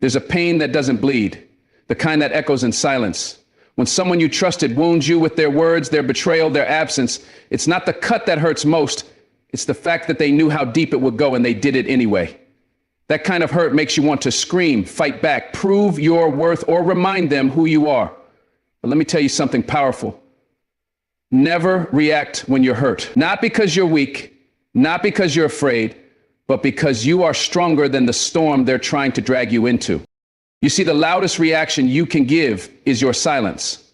There's a pain that doesn't bleed, the kind that echoes in silence. When someone you trusted wounds you with their words, their betrayal, their absence, it's not the cut that hurts most. It's the fact that they knew how deep it would go and they did it anyway. That kind of hurt makes you want to scream, fight back, prove your worth, or remind them who you are. But let me tell you something powerful. Never react when you're hurt. Not because you're weak, not because you're afraid, but because you are stronger than the storm they're trying to drag you into. You see, the loudest reaction you can give is your silence.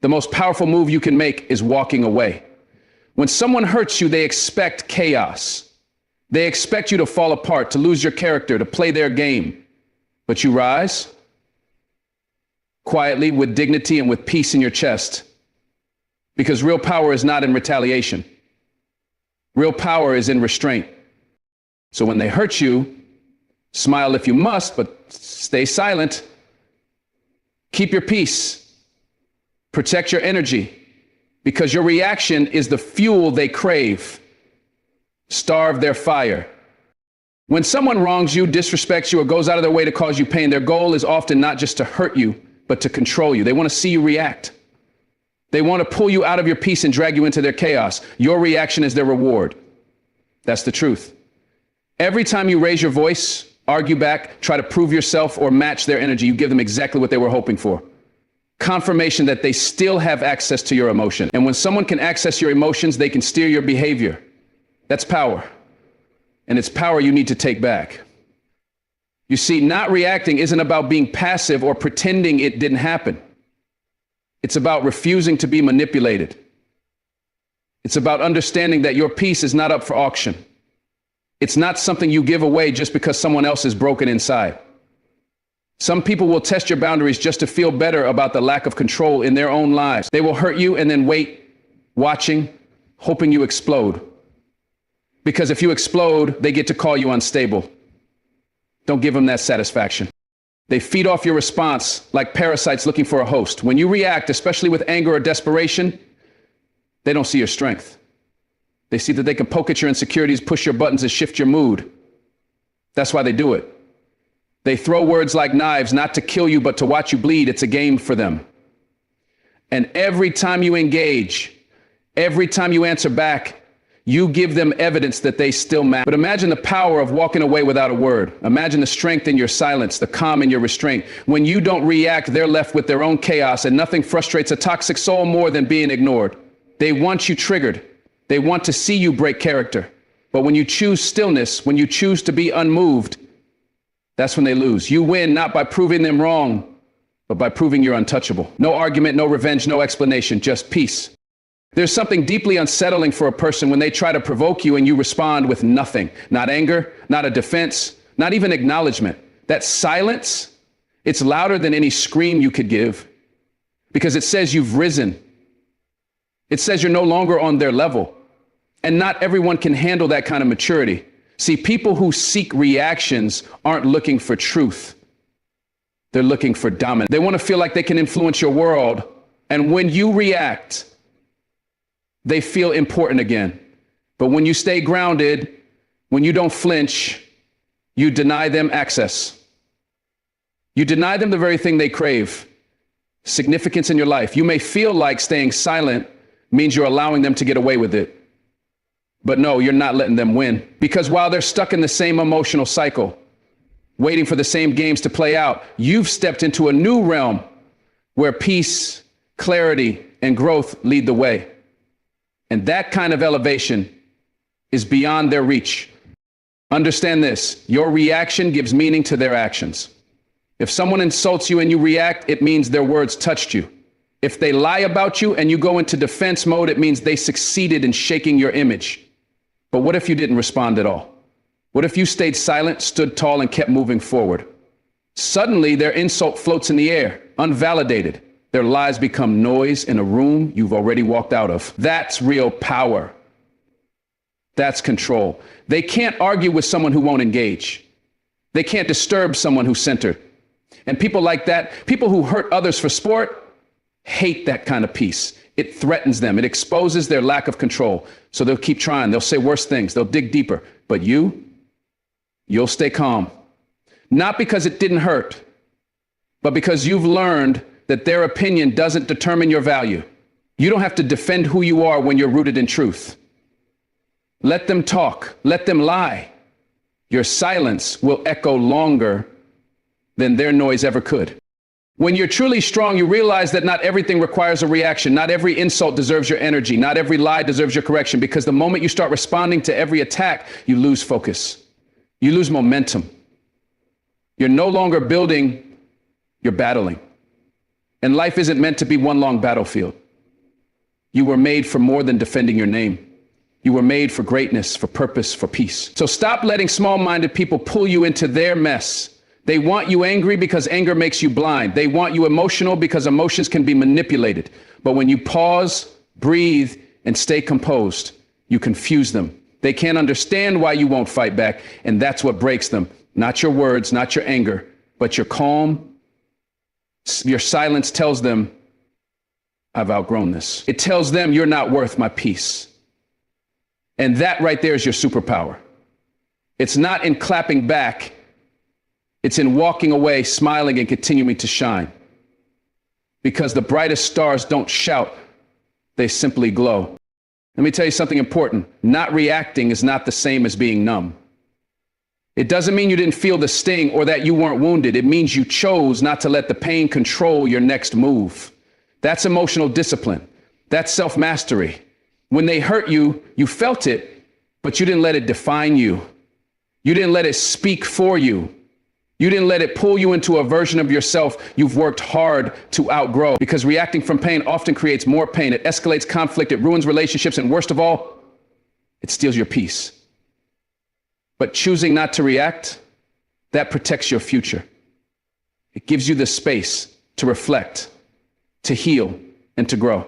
The most powerful move you can make is walking away. When someone hurts you, they expect chaos. They expect you to fall apart, to lose your character, to play their game. But you rise quietly, with dignity and with peace in your chest. Because real power is not in retaliation. Real power is in restraint. So when they hurt you, smile if you must, but stay silent. Keep your peace. Protect your energy, because your reaction is the fuel they crave. Starve their fire. When someone wrongs you, disrespects you, or goes out of their way to cause you pain, their goal is often not just to hurt you, but to control you. They want to see you react. They want to pull you out of your peace and drag you into their chaos. Your reaction is their reward. That's the truth. Every time you raise your voice, argue back, try to prove yourself, or match their energy, you give them exactly what they were hoping for. Confirmation that they still have access to your emotion. And when someone can access your emotions, they can steer your behavior. That's power. And it's power you need to take back. You see, not reacting isn't about being passive or pretending it didn't happen. It's about refusing to be manipulated. It's about understanding that your peace is not up for auction. It's not something you give away just because someone else is broken inside. Some people will test your boundaries just to feel better about the lack of control in their own lives. They will hurt you and then wait, watching, hoping you explode. Because if you explode, they get to call you unstable. Don't give them that satisfaction. They feed off your response like parasites looking for a host. When you react, especially with anger or desperation, they don't see your strength. They see that they can poke at your insecurities, push your buttons, and shift your mood. That's why they do it. They throw words like knives, not to kill you, but to watch you bleed. It's a game for them. And every time you engage, every time you answer back, you give them evidence that they still matter. But imagine the power of walking away without a word. Imagine the strength in your silence, the calm in your restraint. When you don't react, they're left with their own chaos, and nothing frustrates a toxic soul more than being ignored. They want you triggered. They want to see you break character. But when you choose stillness, when you choose to be unmoved, that's when they lose. You win not by proving them wrong, but by proving you're untouchable. No argument, no revenge, no explanation, just peace. There's something deeply unsettling for a person when they try to provoke you and you respond with nothing. Not anger, not a defense, not even acknowledgement. That silence, it's louder than any scream you could give, because it says you've risen. It says you're no longer on their level. And not everyone can handle that kind of maturity. See, people who seek reactions aren't looking for truth. They're looking for dominance. They want to feel like they can influence your world. And when you react, they feel important again. But when you stay grounded, when you don't flinch, you deny them access. You deny them the very thing they crave, significance in your life. You may feel like staying silent means you're allowing them to get away with it. But no, you're not letting them win. Because while they're stuck in the same emotional cycle, waiting for the same games to play out, you've stepped into a new realm where peace, clarity, and growth lead the way. And that kind of elevation is beyond their reach. Understand this, your reaction gives meaning to their actions. If someone insults you and you react, it means their words touched you. If they lie about you and you go into defense mode, it means they succeeded in shaking your image. But what if you didn't respond at all? What if you stayed silent, stood tall, and kept moving forward? Suddenly, their insult floats in the air, unvalidated. Their lies become noise in a room you've already walked out of. That's real power. That's control. They can't argue with someone who won't engage. They can't disturb someone who's centered. And people like that, people who hurt others for sport, hate that kind of peace. It threatens them. It exposes their lack of control. So they'll keep trying. They'll say worse things. They'll dig deeper. But you'll stay calm. Not because it didn't hurt, but because you've learned that their opinion doesn't determine your value. You don't have to defend who you are when you're rooted in truth. Let them talk. Let them lie. Your silence will echo longer than their noise ever could. When you're truly strong, you realize that not everything requires a reaction. Not every insult deserves your energy. Not every lie deserves your correction, because the moment you start responding to every attack, you lose focus. You lose momentum. You're no longer building, you're battling. And life isn't meant to be one long battlefield. You were made for more than defending your name. You were made for greatness, for purpose, for peace. So stop letting small-minded people pull you into their mess. They want you angry because anger makes you blind. They want you emotional because emotions can be manipulated. But when you pause, breathe, and stay composed, you confuse them. They can't understand why you won't fight back, and that's what breaks them. Not your words, not your anger, but your calm. Your silence tells them, I've outgrown this. It tells them you're not worth my peace. And that right there is your superpower. It's not in clapping back. It's in walking away, smiling, and continuing to shine. Because the brightest stars don't shout, they simply glow. Let me tell you something important. Not reacting is not the same as being numb. It doesn't mean you didn't feel the sting or that you weren't wounded. It means you chose not to let the pain control your next move. That's emotional discipline. That's self-mastery. When they hurt you, you felt it, but you didn't let it define you. You didn't let it speak for you. You didn't let it pull you into a version of yourself you've worked hard to outgrow. Because reacting from pain often creates more pain. It escalates conflict, it ruins relationships, and worst of all, it steals your peace. But choosing not to react, that protects your future. It gives you the space to reflect, to heal, and to grow.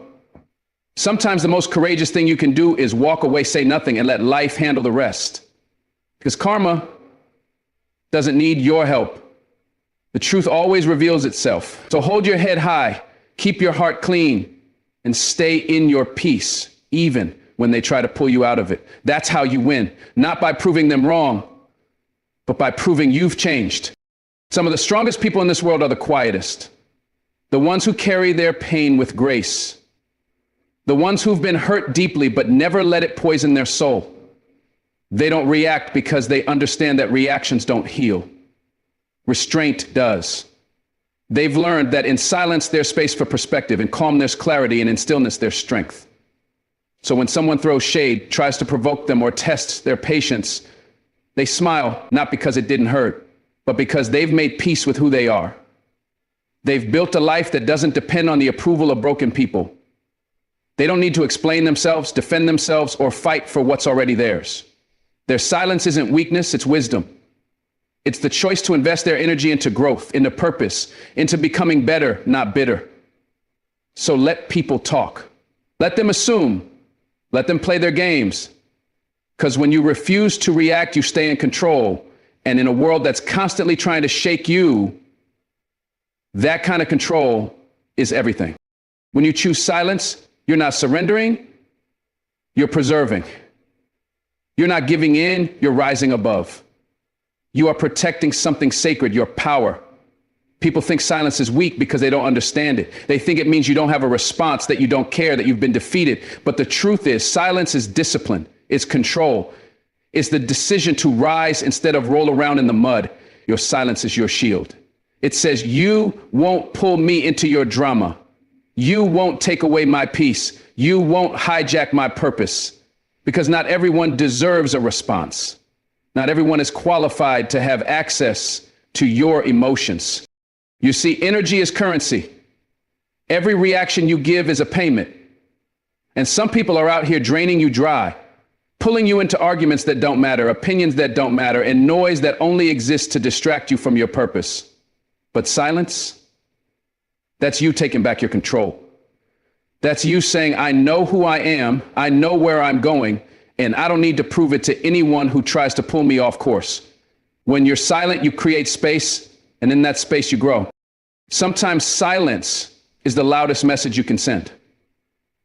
Sometimes the most courageous thing you can do is walk away, say nothing, and let life handle the rest. Because karma doesn't need your help. The truth always reveals itself. So hold your head high, keep your heart clean, and stay in your peace, even when they try to pull you out of it. That's how you win. Not by proving them wrong, but by proving you've changed. Some of the strongest people in this world are the quietest. The ones who carry their pain with grace. The ones who've been hurt deeply but never let it poison their soul. They don't react because they understand that reactions don't heal. Restraint does. They've learned that in silence there's space for perspective, in calm there's clarity, and in stillness there's strength. So when someone throws shade, tries to provoke them, or tests their patience, they smile, not because it didn't hurt, but because they've made peace with who they are. They've built a life that doesn't depend on the approval of broken people. They don't need to explain themselves, defend themselves, or fight for what's already theirs. Their silence isn't weakness, it's wisdom. It's the choice to invest their energy into growth, into purpose, into becoming better, not bitter. So let people talk. Let them assume. Let them play their games. Because when you refuse to react, you stay in control. And in a world that's constantly trying to shake you, that kind of control is everything. When you choose silence, you're not surrendering, you're preserving. You're not giving in, you're rising above. You are protecting something sacred, your power. People think silence is weak because they don't understand it. They think it means you don't have a response, that you don't care, that you've been defeated. But the truth is, silence is discipline, it's control. It's the decision to rise instead of roll around in the mud. Your silence is your shield. It says, you won't pull me into your drama. You won't take away my peace. You won't hijack my purpose. Because not everyone deserves a response. Not everyone is qualified to have access to your emotions. You see, energy is currency. Every reaction you give is a payment. And some people are out here draining you dry, pulling you into arguments that don't matter, opinions that don't matter, and noise that only exists to distract you from your purpose. But silence, that's you taking back your control. That's you saying, I know who I am, I know where I'm going, and I don't need to prove it to anyone who tries to pull me off course. When you're silent, you create space, and in that space you grow. Sometimes silence is the loudest message you can send.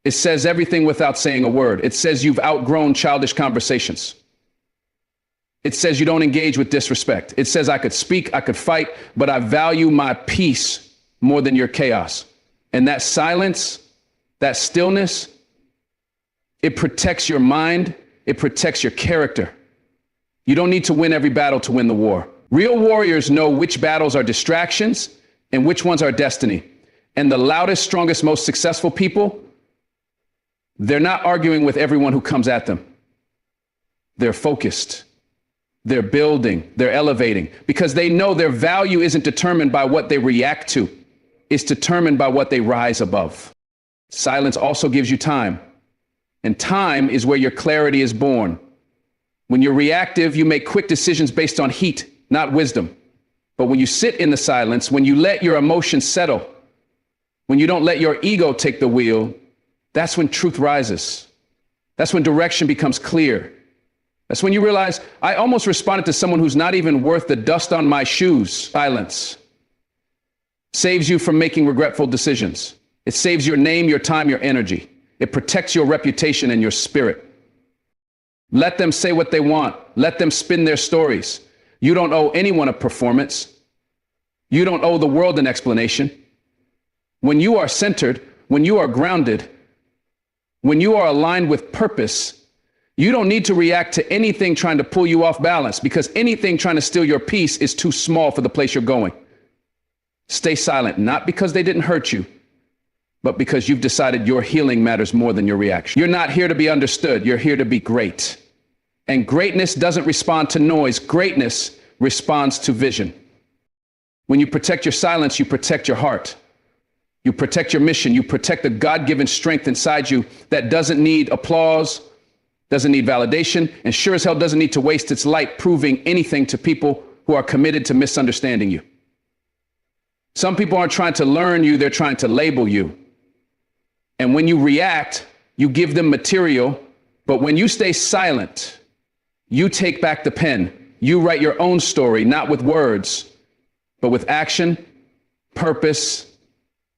It says everything without saying a word. It says you've outgrown childish conversations. It says you don't engage with disrespect. It says I could speak, I could fight, but I value my peace more than your chaos. And that silence, that stillness, it protects your mind. It protects your character. You don't need to win every battle to win the war. Real warriors know which battles are distractions and which ones are destiny. And the loudest, strongest, most successful people, they're not arguing with everyone who comes at them. They're focused. They're building. They're elevating because they know their value isn't determined by what they react to. It's determined by what they rise above. Silence also gives you time. And time is where your clarity is born. When you're reactive, you make quick decisions based on heat, not wisdom. But when you sit in the silence, when you let your emotions settle, when you don't let your ego take the wheel, that's when truth rises. That's when direction becomes clear. That's when you realize, I almost responded to someone who's not even worth the dust on my shoes. Silence saves you from making regretful decisions. It saves your name, your time, your energy. It protects your reputation and your spirit. Let them say what they want. Let them spin their stories. You don't owe anyone a performance. You don't owe the world an explanation. When you are centered, when you are grounded, when you are aligned with purpose, you don't need to react to anything trying to pull you off balance because anything trying to steal your peace is too small for the place you're going. Stay silent, not because they didn't hurt you, but because you've decided your healing matters more than your reaction. You're not here to be understood. You're here to be great. And greatness doesn't respond to noise. Greatness responds to vision. When you protect your silence, you protect your heart. You protect your mission. You protect the God-given strength inside you that doesn't need applause, doesn't need validation, and sure as hell doesn't need to waste its light proving anything to people who are committed to misunderstanding you. Some people aren't trying to learn you. They're trying to label you. And when you react, you give them material. But when you stay silent, you take back the pen. You write your own story, not with words, but with action, purpose,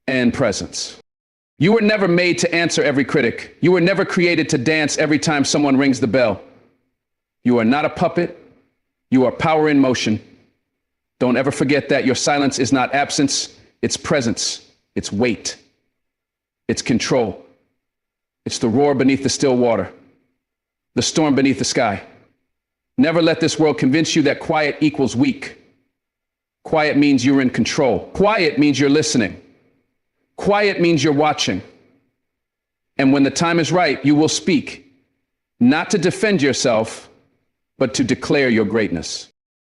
and presence. You were never made to answer every critic. You were never created to dance every time someone rings the bell. You are not a puppet. You are power in motion. Don't ever forget that your silence is not absence. It's presence. It's weight. It's control. It's the roar beneath the still water, the storm beneath the sky. Never let this world convince you that quiet equals weak. Quiet means you're in control. Quiet means you're listening. Quiet means you're watching. And when the time is right, you will speak, not to defend yourself, but to declare your greatness.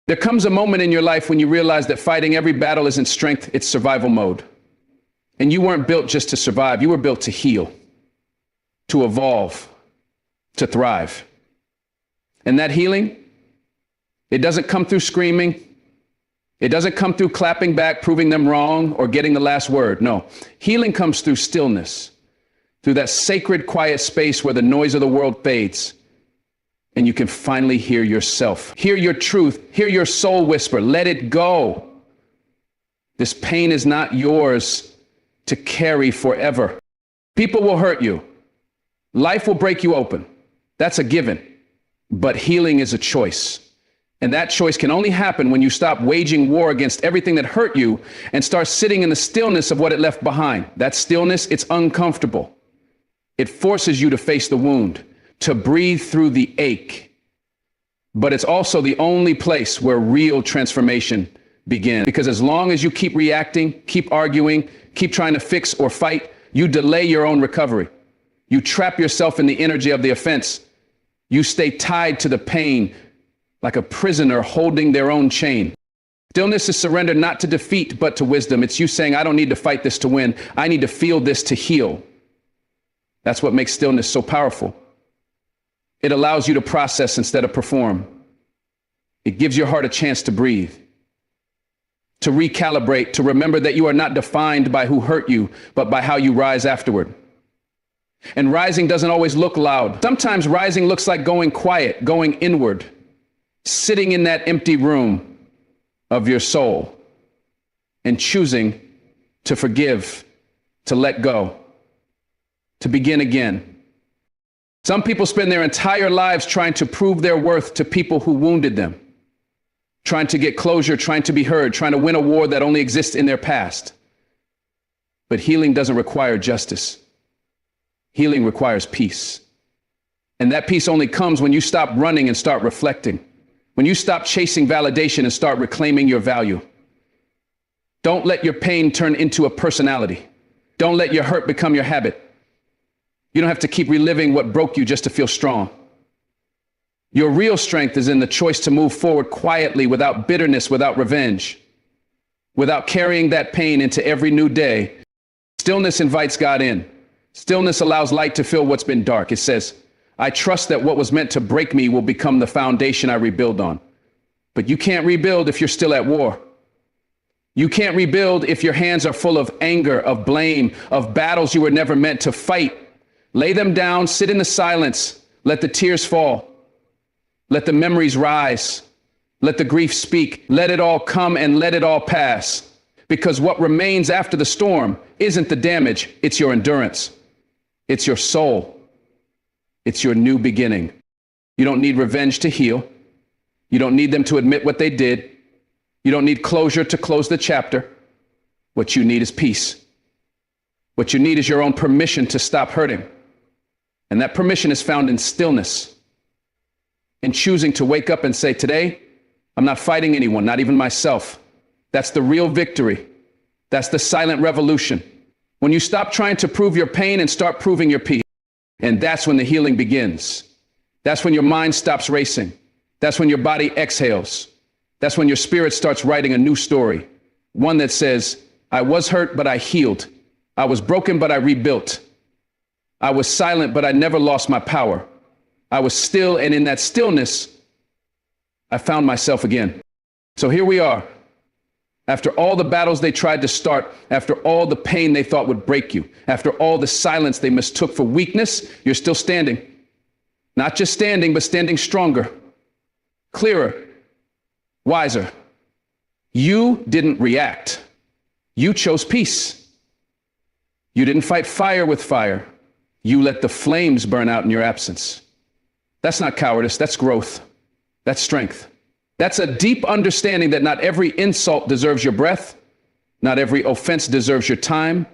There comes a moment in your life when you realize that fighting every battle isn't strength, it's survival mode. And you weren't built just to survive. You were built to heal, to evolve, to thrive. And that healing, it doesn't come through screaming. It doesn't come through clapping back, proving them wrong, or getting the last word. No, healing comes through stillness, through that sacred, quiet space where the noise of the world fades. And you can finally hear yourself, hear your truth, hear your soul whisper, let it go. This pain is not yours to carry forever. People will hurt you. Life will break you open. That's a given. But healing is a choice. And that choice can only happen when you stop waging war against everything that hurt you and start sitting in the stillness of what it left behind. That stillness, it's uncomfortable. It forces you to face the wound, to breathe through the ache. But it's also the only place where real transformation begins. Because as long as you keep reacting, keep arguing, keep trying to fix or fight, you delay your own recovery. You trap yourself in the energy of the offense. You stay tied to the pain like a prisoner holding their own chain. Stillness is surrender not to defeat, but to wisdom. It's you saying, I don't need to fight this to win. I need to feel this to heal. That's what makes stillness so powerful. It allows you to process instead of perform. It gives your heart a chance to breathe, to recalibrate, to remember that you are not defined by who hurt you, but by how you rise afterward. And rising doesn't always look loud. Sometimes rising looks like going quiet, going inward, sitting in that empty room of your soul and choosing to forgive, to let go, to begin again. Some people spend their entire lives trying to prove their worth to people who wounded them, trying to get closure, trying to be heard, trying to win a war that only exists in their past. But healing doesn't require justice. Healing requires peace. And that peace only comes when you stop running and start reflecting, when you stop chasing validation and start reclaiming your value. Don't let your pain turn into a personality. Don't let your hurt become your habit. You don't have to keep reliving what broke you just to feel strong. Your real strength is in the choice to move forward quietly, without bitterness, without revenge, without carrying that pain into every new day. Stillness invites God in. Stillness allows light to fill what's been dark. It says, I trust that what was meant to break me will become the foundation I rebuild on. But you can't rebuild if you're still at war. You can't rebuild if your hands are full of anger, of blame, of battles you were never meant to fight. Lay them down, sit in the silence, let the tears fall. Let the memories rise. Let the grief speak. Let it all come and let it all pass. Because what remains after the storm isn't the damage, it's your endurance. It's your soul. It's your new beginning. You don't need revenge to heal. You don't need them to admit what they did. You don't need closure to close the chapter. What you need is peace. What you need is your own permission to stop hurting. And that permission is found in stillness, in choosing to wake up and say, today, I'm not fighting anyone, not even myself. That's the real victory. That's the silent revolution. When you stop trying to prove your pain and start proving your peace. And that's when the healing begins. That's when your mind stops racing. That's when your body exhales. That's when your spirit starts writing a new story. One that says, I was hurt, but I healed. I was broken, but I rebuilt. I was silent, but I never lost my power. I was still, and in that stillness, I found myself again. So here we are. After all the battles they tried to start, after all the pain they thought would break you, after all the silence they mistook for weakness, you're still standing. Not just standing, but standing stronger, clearer, wiser. You didn't react. You chose peace. You didn't fight fire with fire. You let the flames burn out in your absence. That's not cowardice, that's growth. That's strength. That's a deep understanding that not every insult deserves your breath, not every offense deserves your time,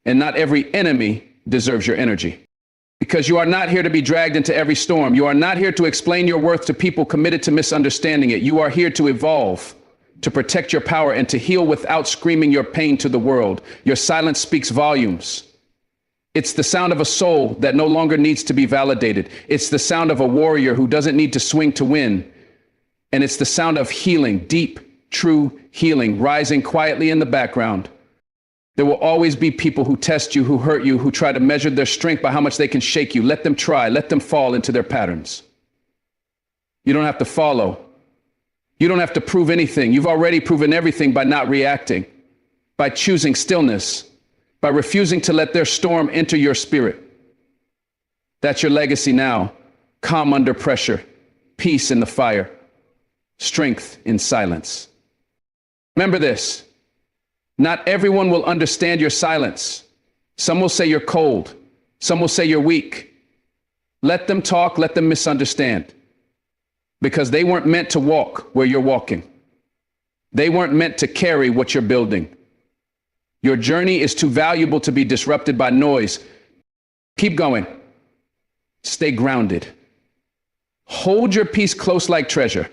and not every enemy deserves your energy. Because you are not here to be dragged into every storm. You are not here to explain your worth to people committed to misunderstanding it. You are here to evolve, to protect your power, and to heal without screaming your pain to the world. Your silence speaks volumes. It's the sound of a soul that no longer needs to be validated. It's the sound of a warrior who doesn't need to swing to win. And it's the sound of healing, deep, true healing, rising quietly in the background. There will always be people who test you, who hurt you, who try to measure their strength by how much they can shake you. Let them try. Let them fall into their patterns. You don't have to follow. You don't have to prove anything. You've already proven everything by not reacting, by choosing stillness, by refusing to let their storm enter your spirit. That's your legacy now. Calm under pressure, peace in the fire, strength in silence. Remember this. Not everyone will understand your silence. Some will say you're cold. Some will say you're weak. Let them talk, let them misunderstand. Because they weren't meant to walk where you're walking. They weren't meant to carry what you're building. Your journey is too valuable to be disrupted by noise. Keep going. Stay grounded. Hold your peace close like treasure.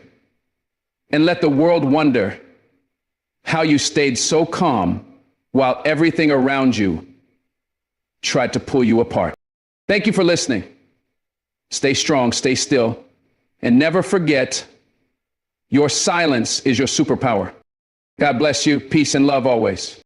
And let the world wonder how you stayed so calm while everything around you tried to pull you apart. Thank you for listening. Stay strong, stay still, and never forget your silence is your superpower. God bless you. Peace and love always.